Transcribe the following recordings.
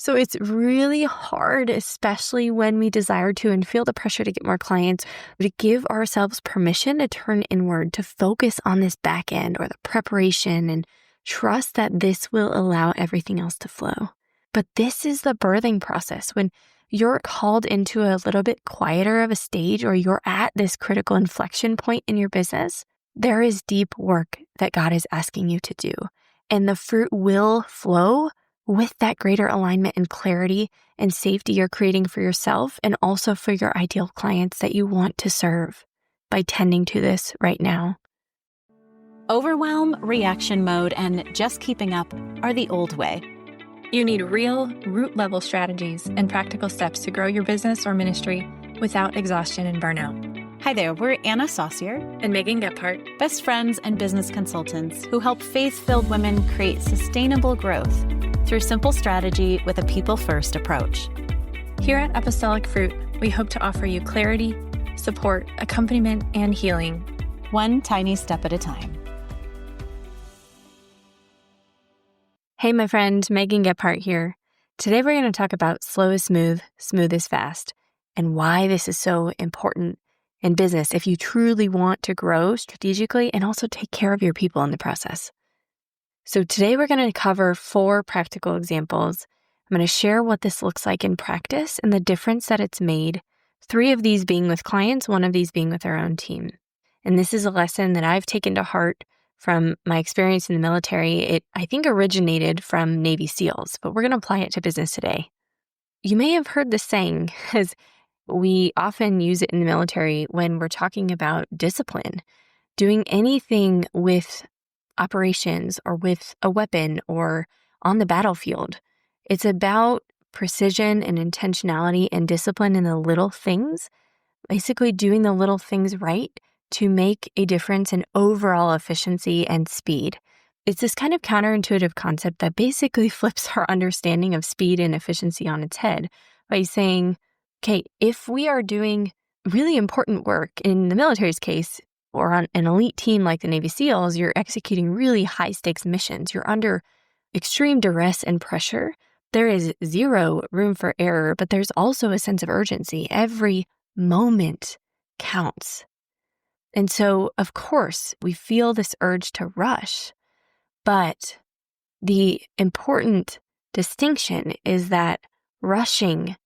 So it's really hard, especially when we desire to and feel the pressure to get more clients, to give ourselves permission to turn inward, to focus on this back end or the preparation and trust that this will allow everything else to flow. But this is the birthing process. When you're called into a little bit quieter of a stage or you're at this critical inflection point in your business, there is deep work that God is asking you to do. And the fruit will flow with that greater alignment and clarity and safety you're creating for yourself and also for your ideal clients that you want to serve by tending to this right now. Overwhelm, reaction mode, and just keeping up are the old way. You need real, root-level strategies and practical steps to grow your business or ministry without exhaustion and burnout. Hi there, we're Anna Saucier And Megan Gephardt, best friends and business consultants who help faith-filled women create sustainable growth through simple strategy with a people-first approach. Here at Apostolic Fruit, we hope to offer you clarity, support, accompaniment, and healing. One tiny step at a time. Hey, my friend, Megan Gephardt here. Today we're going to talk about slow is smooth, smooth is fast, and why this is so important in business if you truly want to grow strategically and also take care of your people in the process. So today we're going to cover 4 practical examples. I'm going to share what this looks like in practice and the difference that it's made, 3 of these being with clients, 1 of these being with our own team. And this is a lesson that I've taken to heart from my experience in the military. It, I think, originated from Navy SEALs, but we're going to apply it to business today. You may have heard this saying, as we often use it in the military when we're talking about discipline, doing anything with operations or with a weapon or on the battlefield. It's about precision and intentionality and discipline in the little things, basically doing the little things right to make a difference in overall efficiency and speed. It's this kind of counterintuitive concept that basically flips our understanding of speed and efficiency on its head by saying, okay, if we are doing really important work, in the military's case, or on an elite team like the Navy SEALs, you're executing really high stakes missions. You're under extreme duress and pressure. There is zero room for error, but there's also a sense of urgency. Every moment counts. And so, of course, we feel this urge to rush, but the important distinction is that rushing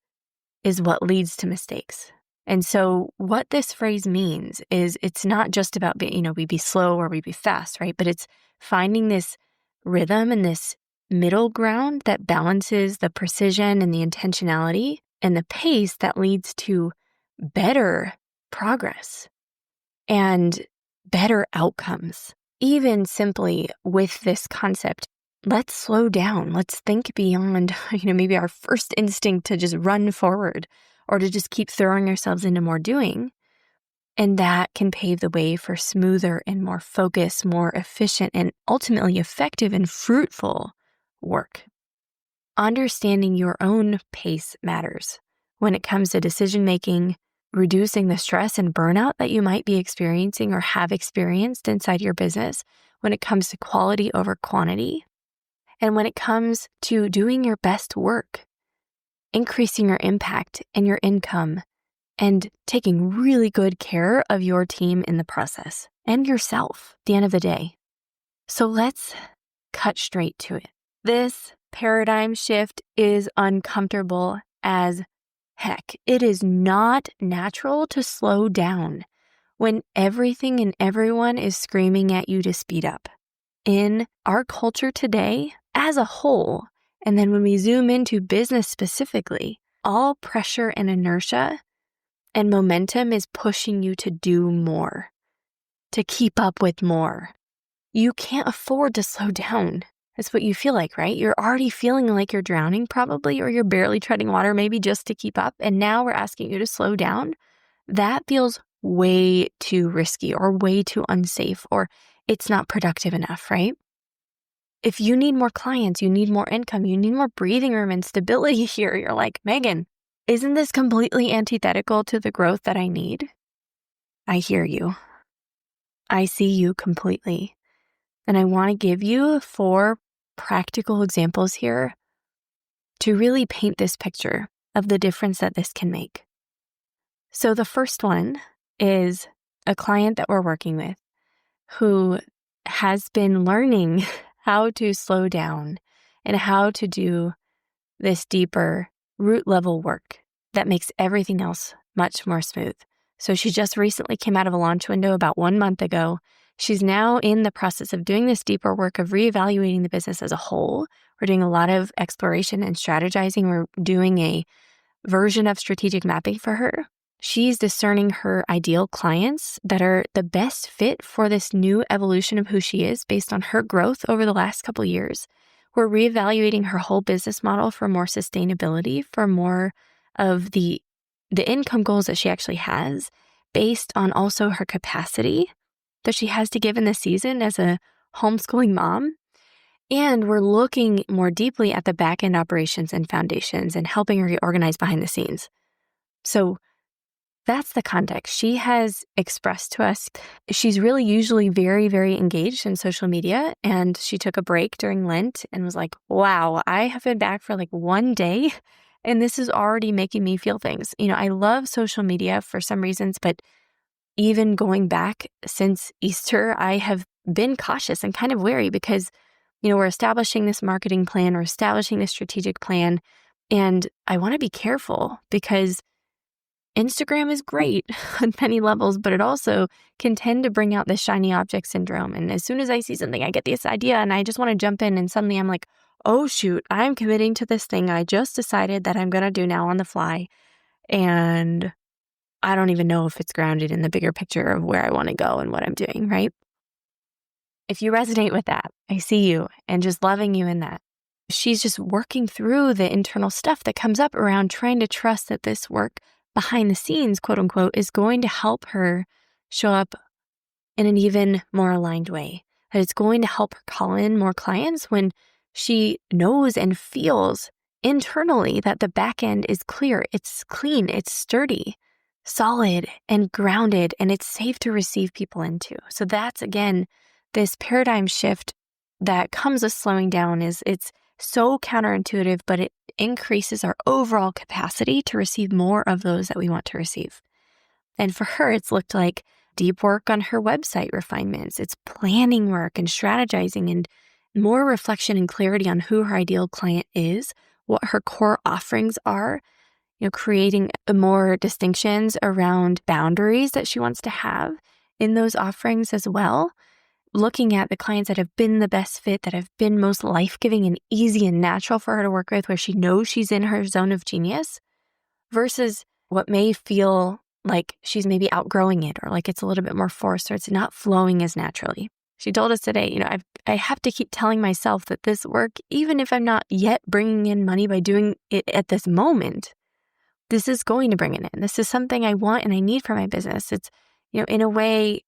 is what leads to mistakes. And so what this phrase means is it's not just about being, we be slow or we be fast, right? But it's finding this rhythm and this middle ground that balances the precision and the intentionality and the pace that leads to better progress and better outcomes. Even simply with this concept, let's slow down. Let's think beyond, maybe our first instinct to just run forward or to just keep throwing ourselves into more doing. And that can pave the way for smoother and more focused, more efficient, and ultimately effective and fruitful work. Understanding your own pace matters when it comes to decision-making, reducing the stress and burnout that you might be experiencing or have experienced inside your business, when it comes to quality over quantity, and when it comes to doing your best work, increasing your impact and your income, and taking really good care of your team in the process and yourself at the end of the day. So let's cut straight to it. This paradigm shift is uncomfortable as heck. It is not natural to slow down when everything and everyone is screaming at you to speed up. In our culture today, as a whole, and then when we zoom into business specifically, all pressure and inertia and momentum is pushing you to do more, to keep up with more. You can't afford to slow down. That's what you feel like, right? You're already feeling like you're drowning probably, or you're barely treading water maybe just to keep up. And now we're asking you to slow down. That feels way too risky or way too unsafe, or it's not productive enough, right? If you need more clients, you need more income, you need more breathing room and stability here, you're like, Megan, isn't this completely antithetical to the growth that I need? I hear you. I see you completely. And I want to give you 4 practical examples here to really paint this picture of the difference that this can make. So the first one is a client that we're working with who has been learning how to slow down and how to do this deeper root level work that makes everything else much more smooth. So she just recently came out of a launch window about 1 month ago. She's now in the process of doing this deeper work of reevaluating the business as a whole. We're doing a lot of exploration and strategizing. We're doing a version of strategic mapping for her. She's discerning her ideal clients that are the best fit for this new evolution of who she is based on her growth over the last couple of years. We're reevaluating her whole business model for more sustainability, for more of the income goals that she actually has, based on also her capacity that she has to give in this season as a homeschooling mom. And we're looking more deeply at the back-end operations and foundations and helping her get organized behind the scenes. So that's the context. She has expressed to us, she's really usually very, very engaged in social media. And she took a break during Lent and was like, wow, I have been back for like 1 day and this is already making me feel things. I love social media for some reasons, but even going back since Easter, I have been cautious and kind of wary because, we're establishing this marketing plan, we're establishing this strategic plan, and I want to be careful because Instagram is great on many levels, but it also can tend to bring out the shiny object syndrome. And as soon as I see something, I get this idea and I just want to jump in and suddenly I'm like, oh shoot, I'm committing to this thing I just decided that I'm going to do now on the fly. And I don't even know if it's grounded in the bigger picture of where I want to go and what I'm doing, right? If you resonate with that, I see you and just loving you in that. She's just working through the internal stuff that comes up around trying to trust that this work behind the scenes, quote unquote, is going to help her show up in an even more aligned way. That it's going to help her call in more clients when she knows and feels internally that the back end is clear, it's clean, it's sturdy, solid and grounded, and it's safe to receive people into. So that's, again, this paradigm shift that comes with slowing down it's so counterintuitive, but it increases our overall capacity to receive more of those that we want to receive. And for her, it's looked like deep work on her website refinements. It's planning work and strategizing and more reflection and clarity on who her ideal client is, what her core offerings are, creating more distinctions around boundaries that she wants to have in those offerings as well. Looking at the clients that have been the best fit, that have been most life-giving and easy and natural for her to work with, where she knows she's in her zone of genius, versus what may feel like she's maybe outgrowing it or like it's a little bit more forced or it's not flowing as naturally. She told us today, I have to keep telling myself that this work, even if I'm not yet bringing in money by doing it at this moment, this is going to bring it in. This is something I want and I need for my business. It's, in a way,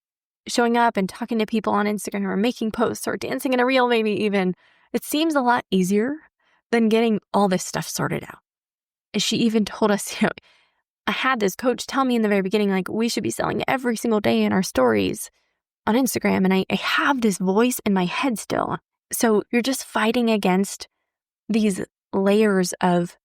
showing up and talking to people on Instagram or making posts or dancing in a reel maybe even, it seems a lot easier than getting all this stuff sorted out. And she even told us, I had this coach tell me in the very beginning, like, we should be selling every single day in our stories on Instagram. And I have this voice in my head still. So you're just fighting against these layers of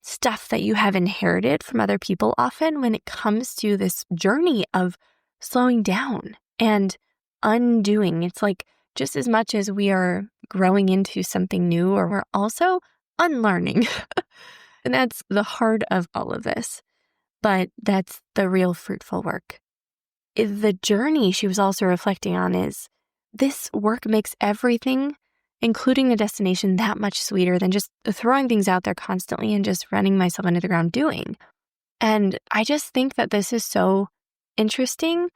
stuff that you have inherited from other people often when it comes to this journey of slowing down and undoing. It's like just as much as we are growing into something new, or we're also unlearning. And that's the heart of all of this. But that's the real fruitful work. The journey she was also reflecting on is this work makes everything, including the destination, that much sweeter than just throwing things out there constantly and just running myself into the ground doing. And I just think that this is so interesting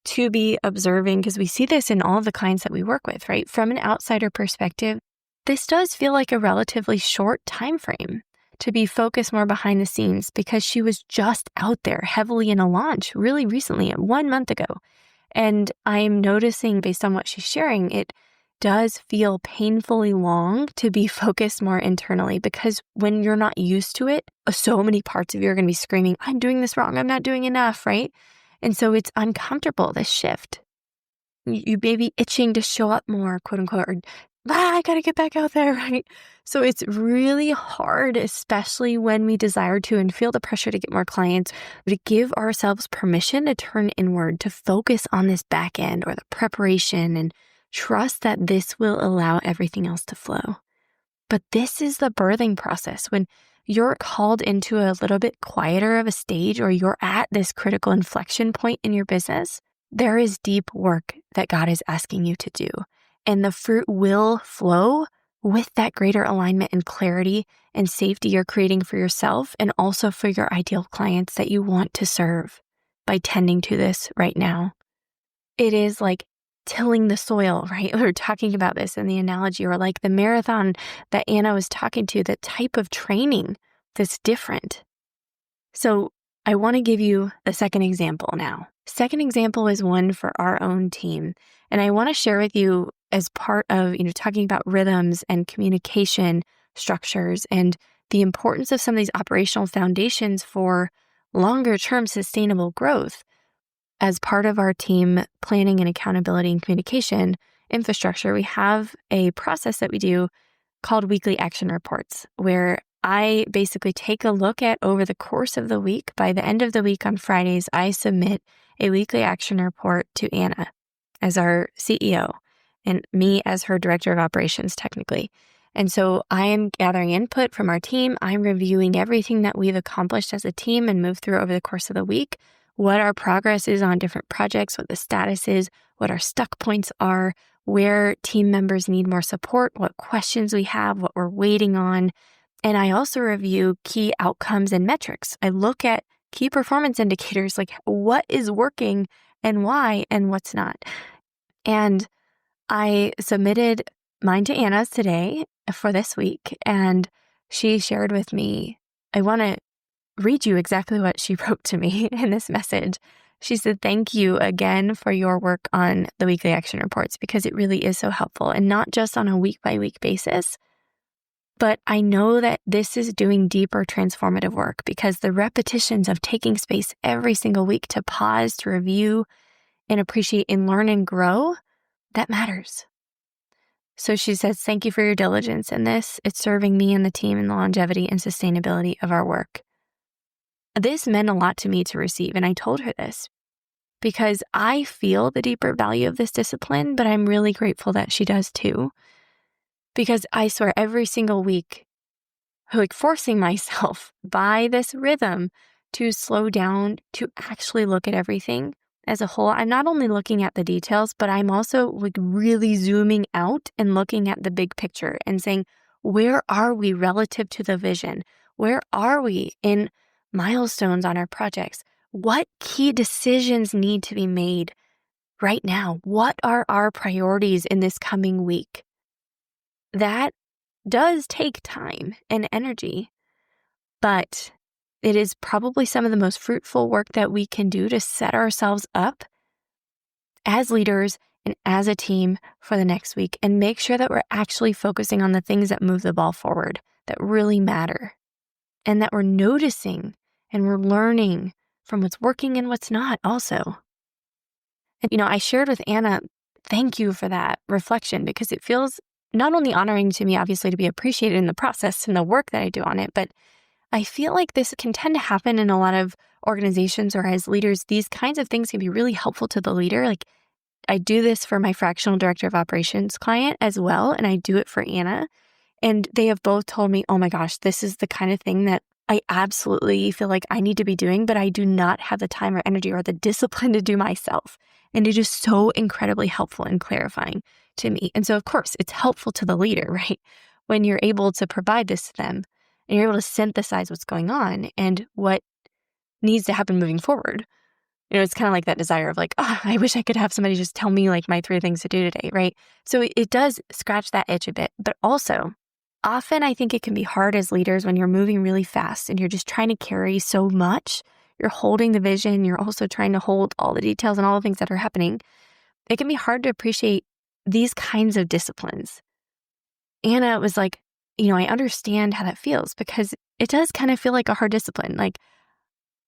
to be observing, because we see this in all of the clients that we work with, right? From an outsider perspective, this does feel like a relatively short time frame to be focused more behind the scenes, because she was just out there heavily in a launch really recently, 1 month ago. And I'm noticing, based on what she's sharing, it does feel painfully long to be focused more internally, because when you're not used to it, so many parts of you are going to be screaming, I'm doing this wrong, I'm not doing enough, right? And so it's uncomfortable, this shift. You may be itching to show up more, quote unquote, or I got to get back out there, right? So it's really hard, especially when we desire to and feel the pressure to get more clients, to give ourselves permission to turn inward, to focus on this back end or the preparation and trust that this will allow everything else to flow. But this is the birthing process. When you're called into a little bit quieter of a stage or you're at this critical inflection point in your business, there is deep work that God is asking you to do. And the fruit will flow with that greater alignment and clarity and safety you're creating for yourself and also for your ideal clients that you want to serve by tending to this right now. It is like tilling the soil, right? We were talking about this in the analogy, or like the marathon that Anna was talking to, the type of training that's different. So I want to give you the second example now. Second example is one for our own team. And I want to share with you as part of, talking about rhythms and communication structures and the importance of some of these operational foundations for longer term sustainable growth. As part of our team planning and accountability and communication infrastructure, we have a process that we do called weekly action reports, where I basically take a look at over the course of the week. By the end of the week on Fridays, I submit a weekly action report to Anna as our CEO and me as her director of operations, technically. And so I am gathering input from our team. I'm reviewing everything that we've accomplished as a team and moved through over the course of the week, what our progress is on different projects, what the status is, what our stuck points are, where team members need more support, what questions we have, what we're waiting on. And I also review key outcomes and metrics. I look at key performance indicators, like what is working and why and what's not. And I submitted mine to Anna's today for this week, and she shared with me, I want to read you exactly what she wrote to me in this message. She said, "Thank you again for your work on the weekly action reports, because it really is so helpful, and not just on a week-by-week basis. But I know that this is doing deeper transformative work, because the repetitions of taking space every single week to pause, to review and appreciate and learn and grow, that matters." So she says, "Thank you for your diligence in this. It's serving me and the team in the longevity and sustainability of our work." This meant a lot to me to receive, and I told her this because I feel the deeper value of this discipline, but I'm really grateful that she does too. Because I swear every single week, like forcing myself by this rhythm to slow down, to actually look at everything as a whole. I'm not only looking at the details, but I'm also like really zooming out and looking at the big picture and saying, where are we relative to the vision? Where are we in milestones on our projects? What key decisions need to be made right now? What are our priorities in this coming week? That does take time and energy, but it is probably some of the most fruitful work that we can do to set ourselves up as leaders and as a team for the next week and make sure that we're actually focusing on the things that move the ball forward, that really matter, and that we're noticing and we're learning from what's working and what's not also. And, I shared with Anna, thank you for that reflection, because it feels not only honoring to me, obviously, to be appreciated in the process and the work that I do on it, but I feel like this can tend to happen in a lot of organizations or as leaders. These kinds of things can be really helpful to the leader. Like I do this for my fractional director of operations client as well, and I do it for Anna. And they have both told me, oh my gosh, this is the kind of thing that I absolutely feel like I need to be doing, but I do not have the time or energy or the discipline to do myself. And it is so incredibly helpful and clarifying to me. And so, of course, it's helpful to the leader, right? When you're able to provide this to them and you're able to synthesize what's going on and what needs to happen moving forward. It's kind of like that desire of like, oh, I wish I could have somebody just tell me like my 3 things to do today, right? So it does scratch that itch a bit, but also often I think it can be hard as leaders when you're moving really fast and you're just trying to carry so much. You're holding the vision. You're also trying to hold all the details and all the things that are happening. It can be hard to appreciate these kinds of disciplines. Anna was like, I understand how that feels, because it does kind of feel like a hard discipline. Like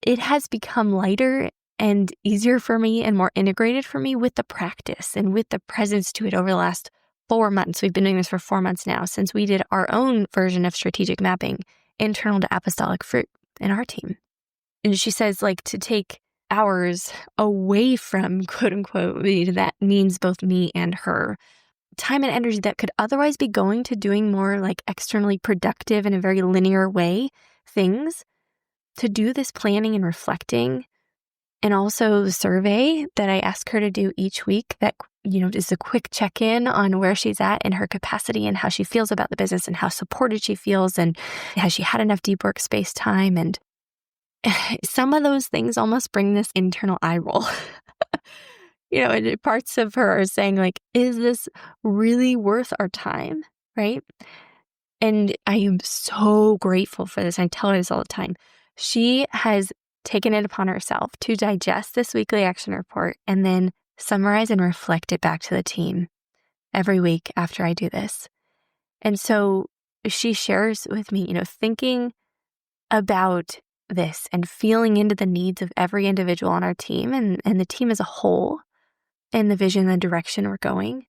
it has become lighter and easier for me and more integrated for me with the practice and with the presence to it over the last 4 months. We've been doing this for 4 months now since we did our own version of strategic mapping, internal to apostolic fruit in our team. And she says, like, to take hours away from, quote unquote, that means both me and her, time and energy that could otherwise be going to doing more like externally productive in a very linear way things, to do this planning and reflecting. And also the survey that I ask her to do each week that, is a quick check-in on where she's at in her capacity and how she feels about the business and how supported she feels and has she had enough deep work space time. And some of those things almost bring this internal eye roll. And parts of her are saying, like, is this really worth our time, right? And I am so grateful for this. I tell her this all the time. She has taken it upon herself to digest this weekly action report and then summarize and reflect it back to the team every week after I do this. And so she shares with me, thinking about this and feeling into the needs of every individual on our team and the team as a whole and the vision and direction we're going.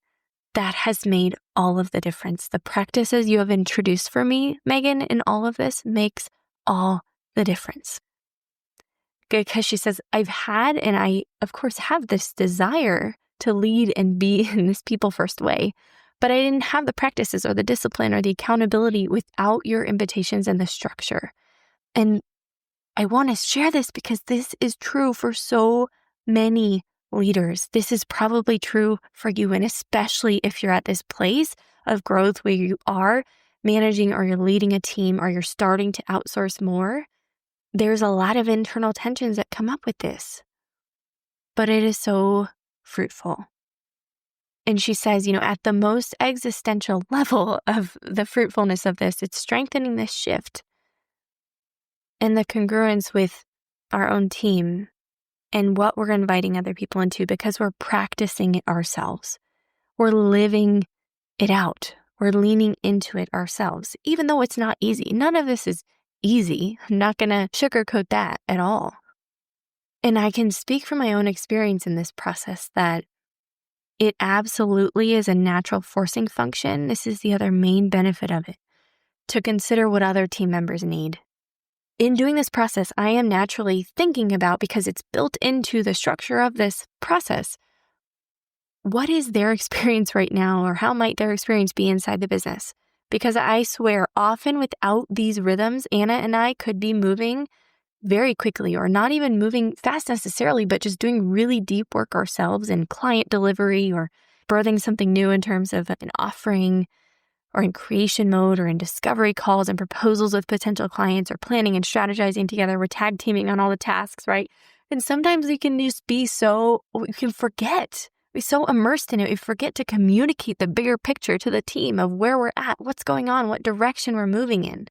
That has made all of the difference. The practices you have introduced for me, Megan, in all of this makes all the difference. Because she says, I've had, and I, of course, have this desire to lead and be in this people first way, but I didn't have the practices or the discipline or the accountability without your invitations and the structure. And I want to share this because this is true for so many leaders. This is probably true for you, and especially if you're at this place of growth where you are managing or you're leading a team or you're starting to outsource more. There's a lot of internal tensions that come up with this, but it is so fruitful. And she says, at the most existential level of the fruitfulness of this, it's strengthening this shift and the congruence with our own team and what we're inviting other people into because we're practicing it ourselves. We're living it out. We're leaning into it ourselves, even though it's not easy. None of this is easy. I'm not going to sugarcoat that at all. And I can speak from my own experience in this process that it absolutely is a natural forcing function. This is the other main benefit of it, to consider what other team members need. In doing this process, I am naturally thinking about, because it's built into the structure of this process, what is their experience right now, or how might their experience be inside the business? Because I swear, often without these rhythms, Anna and I could be moving very quickly, or not even moving fast necessarily, but just doing really deep work ourselves in client delivery or birthing something new in terms of an offering, or in creation mode, or in discovery calls and proposals with potential clients, or planning and strategizing together. We're tag teaming on all the tasks, right? And sometimes we can just be we can forget. We're so immersed in it, we forget to communicate the bigger picture to the team of where we're at, what's going on, what direction we're moving in.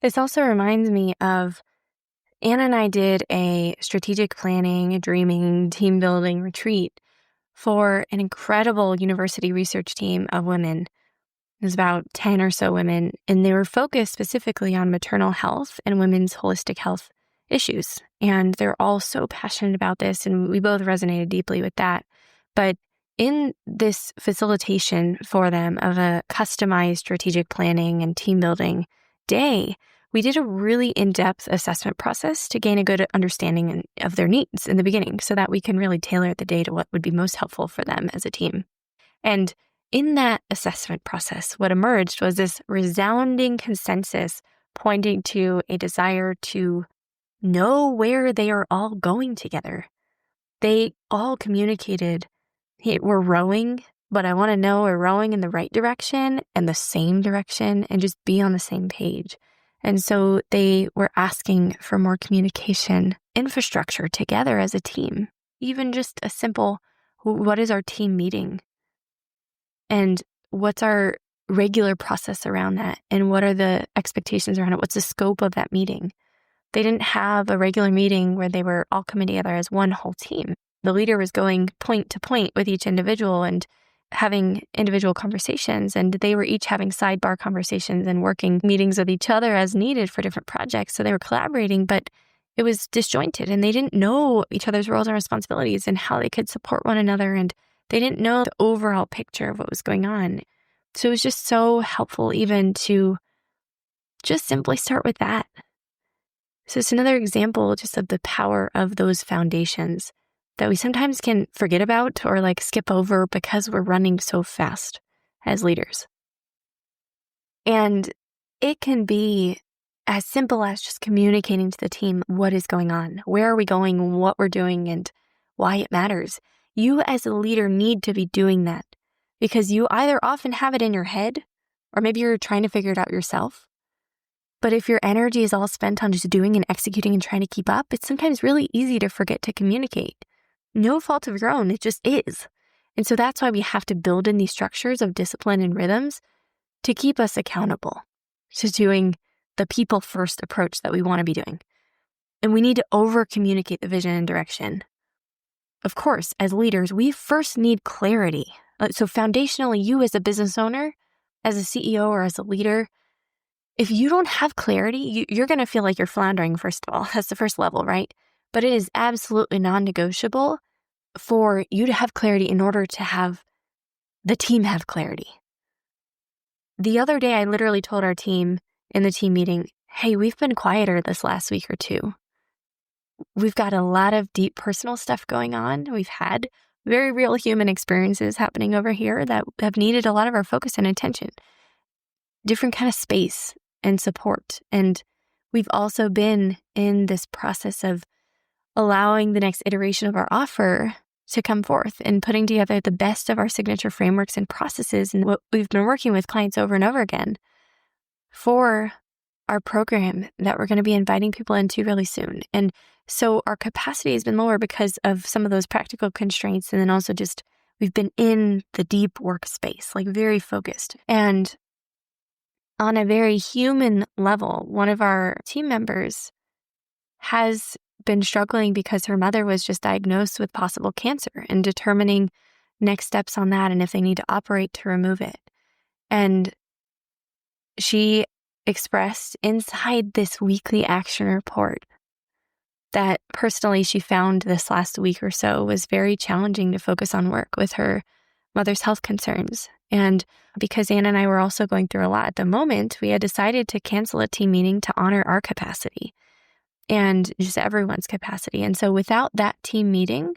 This also reminds me of Anna and I did a strategic planning, dreaming, team building retreat for an incredible university research team of women. It was about 10 or so women, and they were focused specifically on maternal health and women's holistic health issues. And they're all so passionate about this, and we both resonated deeply with that. But in this facilitation for them of a customized strategic planning and team building day, we did a really in-depth assessment process to gain a good understanding of their needs in the beginning so that we can really tailor the day to what would be most helpful for them as a team. And in that assessment process, what emerged was this resounding consensus pointing to a desire to know where they are all going together. They all communicated, hey, we're rowing, but I want to know we're rowing in the right direction and the same direction and just be on the same page. And so they were asking for more communication infrastructure together as a team, even just a simple, what is our team meeting? And what's our regular process around that? And what are the expectations around it? What's the scope of that meeting? They didn't have a regular meeting where they were all coming together as one whole team. The leader was going point to point with each individual and having individual conversations, and they were each having sidebar conversations and working meetings with each other as needed for different projects. So they were collaborating, but it was disjointed, and they didn't know each other's roles and responsibilities and how they could support one another. And They didn't know the overall picture of what was going on. So it was just so helpful even to just simply start with that. So it's another example just of the power of those foundations that we sometimes can forget about or skip over because we're running so fast as leaders. And it can be as simple as just communicating to the team what is going on, where are we going, what we're doing, and why it matters. You as a leader need to be doing that because you either often have it in your head or maybe you're trying to figure it out yourself. But if your energy is all spent on just doing and executing and trying to keep up, it's sometimes really easy to forget to communicate. No fault of your own, it just is. And so that's why we have to build in these structures of discipline and rhythms to keep us accountable to doing the people first approach that we want to be doing. And we need to over communicate the vision and direction. Of course, as leaders, we first need clarity. So foundationally, you as a business owner, as a CEO or as a leader, if you don't have clarity, you're going to feel like you're floundering, first of all. That's the first level, right? But it is absolutely non-negotiable for you to have clarity in order to have the team have clarity. The other day, I literally told our team in the team meeting, hey, we've been quieter this last week or two. We've got a lot of deep personal stuff going on. We've had very real human experiences happening over here that have needed a lot of our focus and attention. Different kind of space and support. And we've also been in this process of allowing the next iteration of our offer to come forth and putting together the best of our signature frameworks and processes and what we've been working with clients over and over again for our program that we're going to be inviting people into really soon. And so our capacity has been lower because of some of those practical constraints. And then also just we've been in the deep workspace, very focused. And on a very human level, one of our team members has been struggling because her mother was just diagnosed with possible cancer and determining next steps on that and if they need to operate to remove it. And she expressed inside this weekly action report that personally she found this last week or so was very challenging to focus on work with her mother's health concerns. And because Anna and I were also going through a lot at the moment, we had decided to cancel a team meeting to honor our capacity and just everyone's capacity. And so without that team meeting,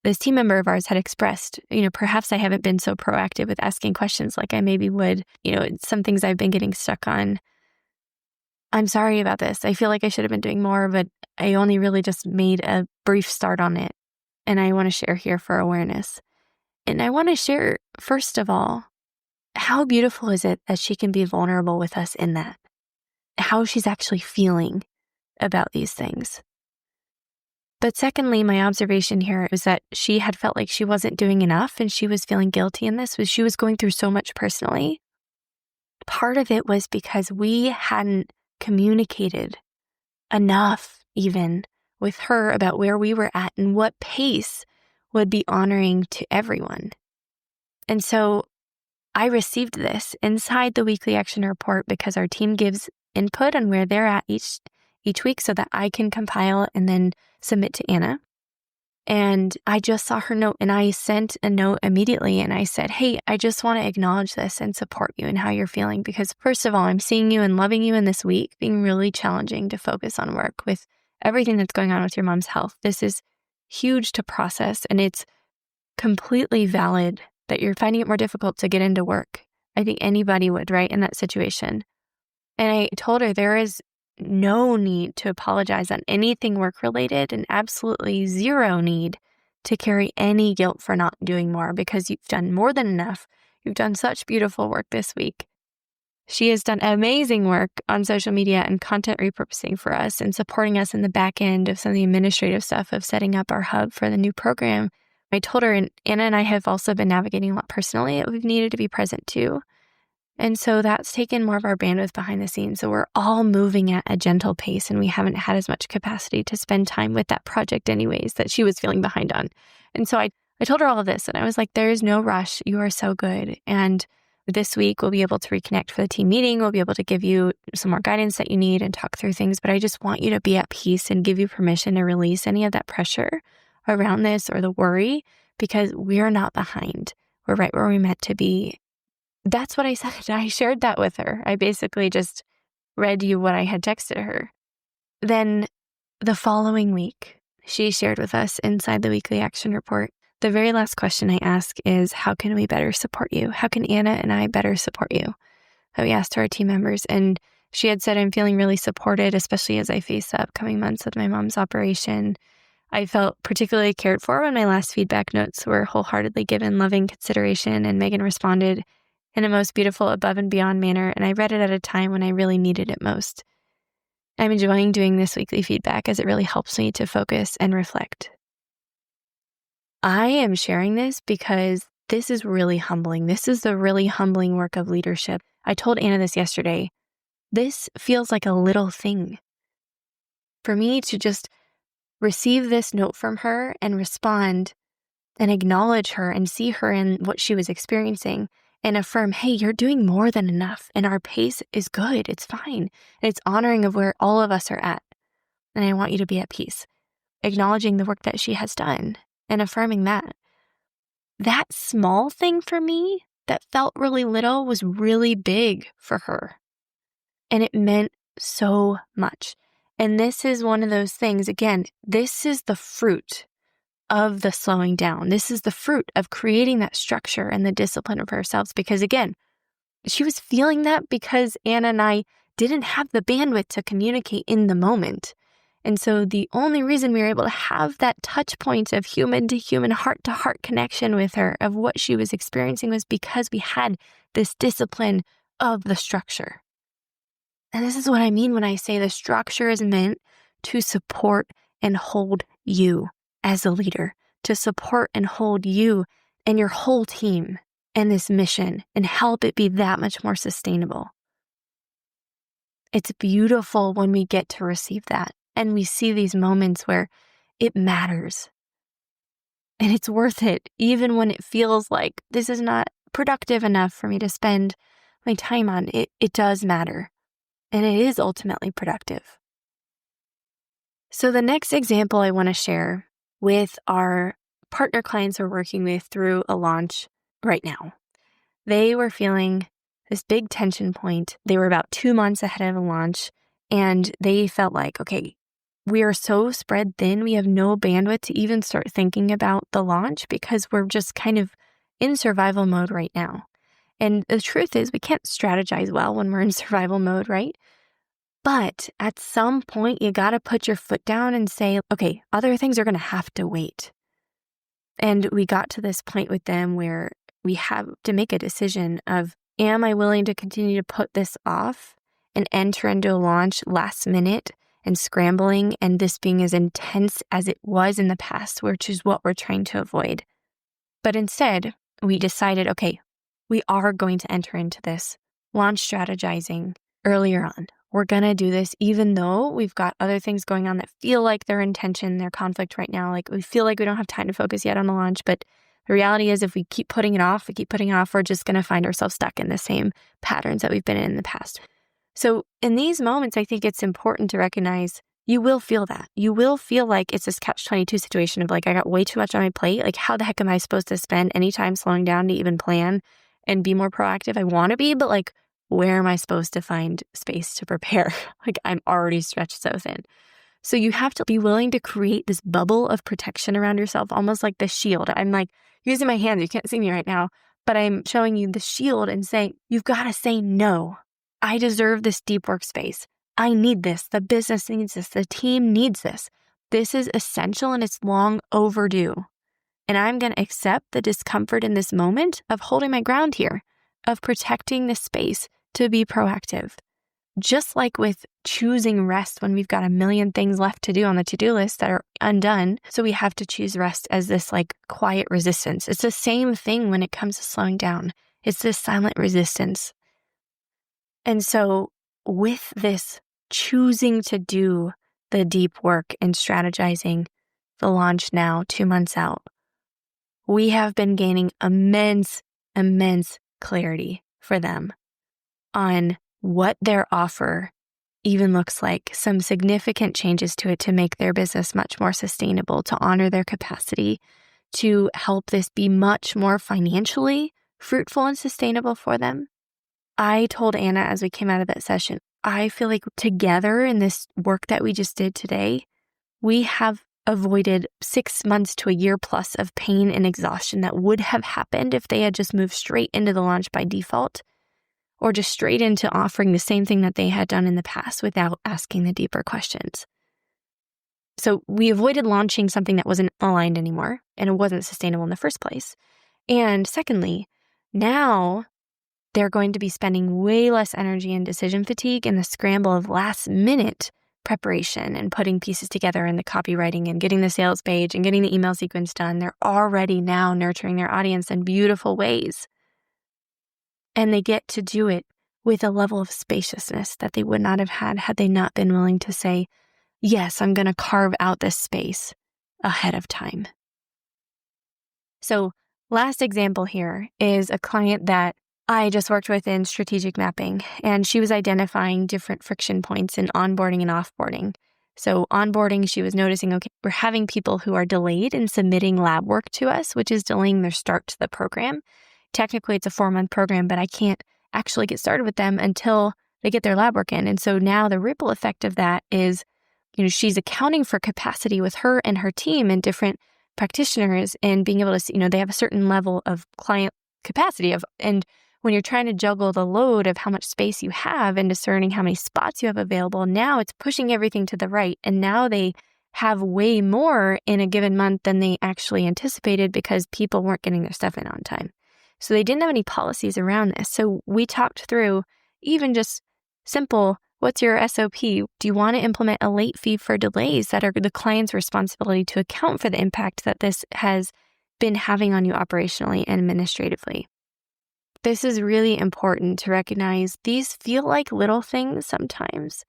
this team member of ours had expressed, perhaps I haven't been so proactive with asking questions like I maybe would, some things I've been getting stuck on. I'm sorry about this. I feel like I should have been doing more, but I only really just made a brief start on it. And I want to share here for awareness. And I want to share, first of all, how beautiful is it that she can be vulnerable with us in that? How she's actually feeling about these things. But secondly, my observation here was that she had felt like she wasn't doing enough and she was feeling guilty in this. She was going through so much personally. Part of it was because we hadn't communicated enough even with her about where we were at and what pace would be honoring to everyone. And so I received this inside the weekly action report because our team gives input on where they're at each week so that I can compile and then submit to Anna. And I just saw her note and I sent a note immediately and I said, hey, I just want to acknowledge this and support you and how you're feeling because first of all, I'm seeing you and loving you in this week being really challenging to focus on work with everything that's going on with your mom's health. This is huge to process and it's completely valid that you're finding it more difficult to get into work. I think anybody would, right, in that situation. And I told her there is no need to apologize on anything work-related and absolutely zero need to carry any guilt for not doing more because you've done more than enough. You've done such beautiful work this week. She has done amazing work on social media and content repurposing for us and supporting us in the back end of some of the administrative stuff of setting up our hub for the new program. I told her, and Anna and I have also been navigating a lot personally that we've needed to be present too. And so that's taken more of our bandwidth behind the scenes. So we're all moving at a gentle pace and we haven't had as much capacity to spend time with that project anyways that she was feeling behind on. And so I told her all of this and I was like, there is no rush. You are so good. And this week we'll be able to reconnect for the team meeting. We'll be able to give you some more guidance that you need and talk through things. But I just want you to be at peace and give you permission to release any of that pressure around this or the worry because we're not behind. We're right where we meant to be. That's what I said. I shared that with her. I basically just read you what I had texted her. Then the following week, she shared with us inside the weekly action report, the very last question I ask is, how can we better support you? How can Anna and I better support you? That we asked to our team members. And she had said, I'm feeling really supported, especially as I face the upcoming months with my mom's operation. I felt particularly cared for when my last feedback notes were wholeheartedly given loving consideration, and Megan responded in a most beautiful above and beyond manner, and I read it at a time when I really needed it most. I'm enjoying doing this weekly feedback as it really helps me to focus and reflect. I am sharing this because this is really humbling. This is the really humbling work of leadership. I told Anna this yesterday. This feels like a little thing. For me to just receive this note from her and respond and acknowledge her and see her in what she was experiencing and affirm, hey, you're doing more than enough and our pace is good. It's fine. And it's honoring of where all of us are at. And I want you to be at peace. Acknowledging the work that she has done and affirming that. That small thing for me that felt really little was really big for her. And it meant so much. And this is one of those things, again, this is the fruit of the slowing down. This is the fruit of creating that structure and the discipline of ourselves. Because again, she was feeling that because Anna and I didn't have the bandwidth to communicate in the moment. And so the only reason we were able to have that touch point of human to human, heart to heart connection with her of what she was experiencing was because we had this discipline of the structure. And this is what I mean when I say the structure is meant to support and hold you as a leader, to support and hold you and your whole team and this mission and help it be that much more sustainable. It's beautiful when we get to receive that and we see these moments where it matters. And it's worth it, even when it feels like this is not productive enough for me to spend my time on. It does matter. And it is ultimately productive. So the next example I want to share with our partner clients we're working with through a launch right now. They were feeling this big tension point. They were about 2 months ahead of a launch, and they felt like, okay, we are so spread thin. We have no bandwidth to even start thinking about the launch because we're just kind of in survival mode right now. And the truth is we can't strategize well when we're in survival mode, right? But at some point, you got to put your foot down and say, okay, other things are going to have to wait. And we got to this point with them where we have to make a decision of, am I willing to continue to put this off and enter into a launch last minute and scrambling and this being as intense as it was in the past, which is what we're trying to avoid. But instead, we decided, okay, we are going to enter into this launch strategizing earlier on. We're going to do this even though we've got other things going on that feel like they're in tension, they're conflict right now. Like we feel like we don't have time to focus yet on the launch. But the reality is if we keep putting it off, we're just going to find ourselves stuck in the same patterns that we've been in the past. So in these moments, I think it's important to recognize you will feel that. You will feel like it's this catch-22 situation of like, I got way too much on my plate. Like how the heck am I supposed to spend any time slowing down to even plan and be more proactive? I want to be, but like, where am I supposed to find space to prepare? Like I'm already stretched so thin. So you have to be willing to create this bubble of protection around yourself, almost like the shield. I'm like using my hands. You can't see me right now, but I'm showing you the shield and saying, you've got to say no. I deserve this deep workspace. I need this. The business needs this. The team needs this. This is essential and it's long overdue. And I'm going to accept the discomfort in this moment of holding my ground here, of protecting the space to be proactive. Just like with choosing rest when we've got a million things left to do on the to-do list that are undone. So we have to choose rest as this like quiet resistance. It's the same thing when it comes to slowing down. It's this silent resistance. And so with this choosing to do the deep work and strategizing the launch now 2 months out, we have been gaining immense clarity for them on what their offer even looks like, some significant changes to it to make their business much more sustainable, to honor their capacity to help this be much more financially fruitful and sustainable for them. I told Anna as we came out of that session, I feel like together in this work that we just did today, we have avoided 6 months to a year plus of pain and exhaustion that would have happened if they had just moved straight into the launch by default, or just straight into offering the same thing that they had done in the past without asking the deeper questions. So we avoided launching something that wasn't aligned anymore, and it wasn't sustainable in the first place. And secondly, now they're going to be spending way less energy and decision fatigue in the scramble of last minute preparation and putting pieces together in the copywriting and getting the sales page and getting the email sequence done. They're already now nurturing their audience in beautiful ways. And they get to do it with a level of spaciousness that they would not have had they not been willing to say, yes, I'm going to carve out this space ahead of time. So last example here is a client that I just worked with in strategic mapping, and she was identifying different friction points in onboarding and offboarding. So onboarding, she was noticing, okay, we're having people who are delayed in submitting lab work to us, which is delaying their start to the program. Technically, it's a 4-month program, but I can't actually get started with them until they get their lab work in. And so now the ripple effect of that is, she's accounting for capacity with her and her team and different practitioners and being able to see, they have a certain level of client capacity and when you're trying to juggle the load of how much space you have and discerning how many spots you have available, now it's pushing everything to the right. And now they have way more in a given month than they actually anticipated because people weren't getting their stuff in on time. So they didn't have any policies around this. So we talked through even just simple, what's your SOP? Do you want to implement a late fee for delays that are the client's responsibility to account for the impact that this has been having on you operationally and administratively? This is really important to recognize. These feel like little things sometimes,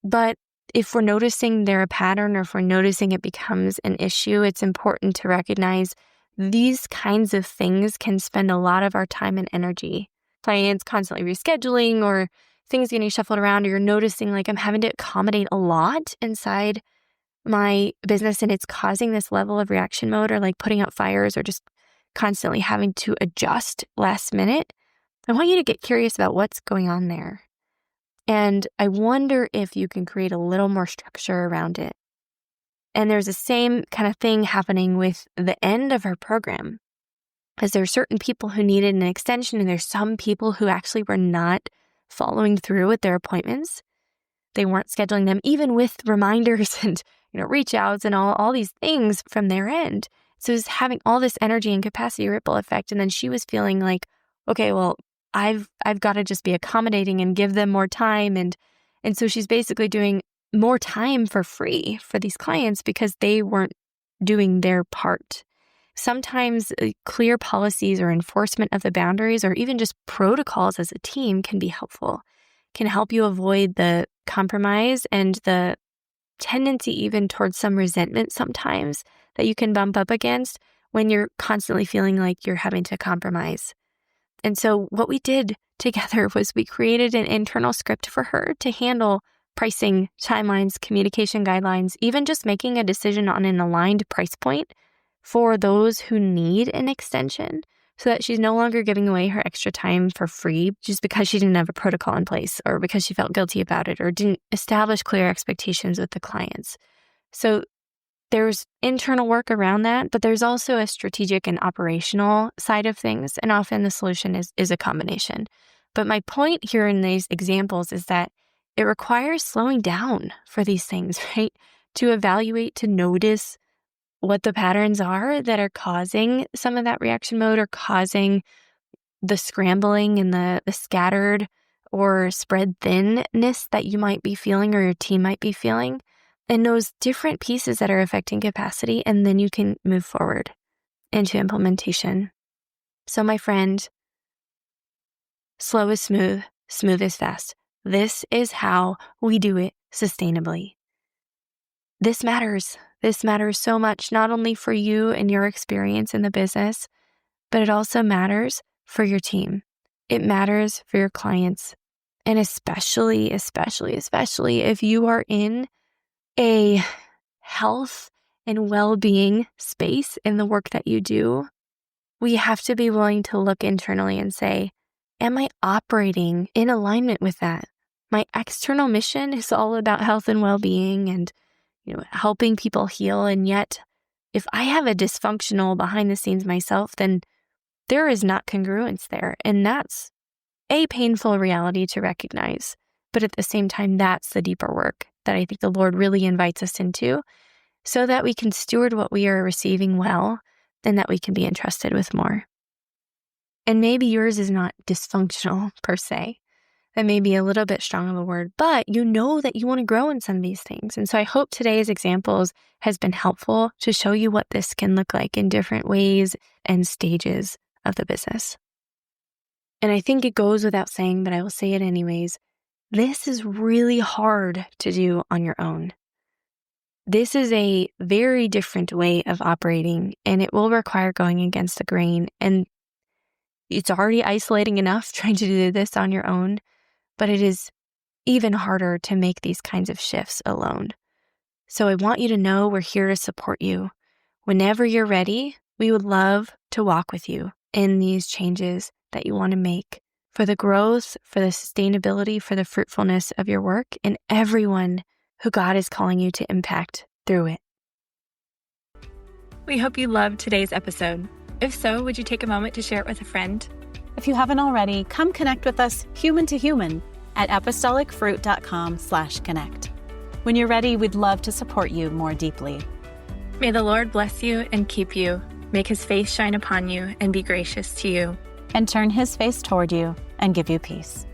but if we're noticing they're a pattern or if we're noticing it becomes an issue, it's important to recognize these kinds of things can spend a lot of our time and energy. Clients constantly rescheduling or things getting shuffled around, or you're noticing like I'm having to accommodate a lot inside my business and it's causing this level of reaction mode or like putting out fires or just constantly having to adjust last minute. I want you to get curious about what's going on there. And I wonder if you can create a little more structure around it. And there's the same kind of thing happening with the end of her program, because there are certain people who needed an extension and there's some people who actually were not following through with their appointments. They weren't scheduling them, even with reminders and reach outs and all these things from their end. So it's having all this energy and capacity ripple effect. And then she was feeling like, okay, well, I've got to just be accommodating and give them more time. And so she's basically doing more time for free for these clients because they weren't doing their part. Sometimes clear policies or enforcement of the boundaries or even just protocols as a team can be helpful, can help you avoid the compromise and the tendency even towards some resentment sometimes that you can bump up against when you're constantly feeling like you're having to compromise. And so what we did together was we created an internal script for her to handle pricing, timelines, communication guidelines, even just making a decision on an aligned price point for those who need an extension so that she's no longer giving away her extra time for free just because she didn't have a protocol in place or because she felt guilty about it or didn't establish clear expectations with the clients. So there's internal work around that, but there's also a strategic and operational side of things. And often the solution is a combination. But my point here in these examples is that it requires slowing down for these things, right? To evaluate, to notice what the patterns are that are causing some of that reaction mode or causing the scrambling and the scattered or spread thinness that you might be feeling or your team might be feeling. And those different pieces that are affecting capacity, and then you can move forward into implementation. So my friend, slow is smooth, smooth is fast. This is how we do it sustainably. This matters. This matters so much, not only for you and your experience in the business, but it also matters for your team. It matters for your clients. And especially if you are in a health and well-being space in the work that you do, we have to be willing to look internally and say, am I operating in alignment with that? My external mission is all about health and well-being and, helping people heal. And yet, if I have a dysfunctional behind the scenes myself, then there is not congruence there. And that's a painful reality to recognize. But at the same time, that's the deeper work that I think the Lord really invites us into so that we can steward what we are receiving well and that we can be entrusted with more. And maybe yours is not dysfunctional per se. That may be a little bit strong of a word, but you know that you want to grow in some of these things. And so I hope today's examples has been helpful to show you what this can look like in different ways and stages of the business. And I think it goes without saying, but I will say it anyways. This is really hard to do on your own. This is a very different way of operating, and it will require going against the grain. And it's already isolating enough trying to do this on your own, but it is even harder to make these kinds of shifts alone. So I want you to know we're here to support you. Whenever you're ready, we would love to walk with you in these changes that you want to make for the growth, for the sustainability, for the fruitfulness of your work and everyone who God is calling you to impact through it. We hope you loved today's episode. If so, would you take a moment to share it with a friend? If you haven't already, come connect with us human to human at apostolicfruit.com/connect. When you're ready, we'd love to support you more deeply. May the Lord bless you and keep you, make his face shine upon you and be gracious to you. And turn his face toward you and give you peace.